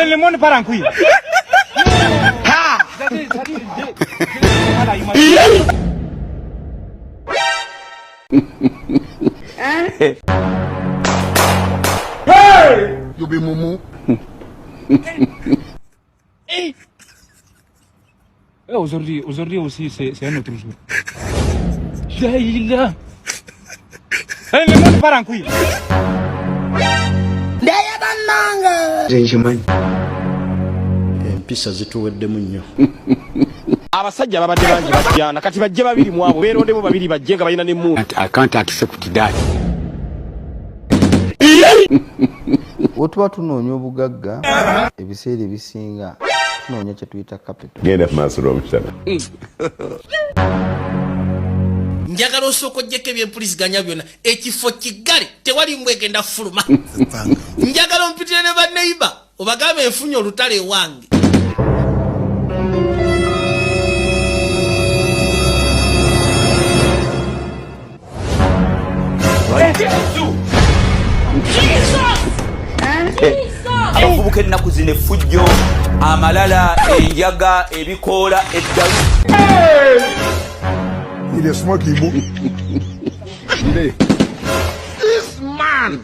Le monde part en couille. You be mumu. Aujourd'hui aussi, c'est un autre jour. Le monde part en couille. Empisa zituweddemu nnyo. Abasajja babadde bangi bajjana kati bajje babiri mu abo beerondemu babiri bajje nga balina n'emmundu. I can't accept that. Otuba tunoonya obugagga ebiseera ebisinga tunoonya kye tuyita capital. Genda maaso lw'omusana. Njagala osooka ojjeko ebyempuliziganya byonna ekifo kiggale tewali mbwegenda fuluma. Njagala ompitire ne banneiba obagambe enfunye olutale ewange. Abavubuka ennaku zino effujjo, amalala, enjaga, ebikoola, eddalu. Il est smoky book. This man.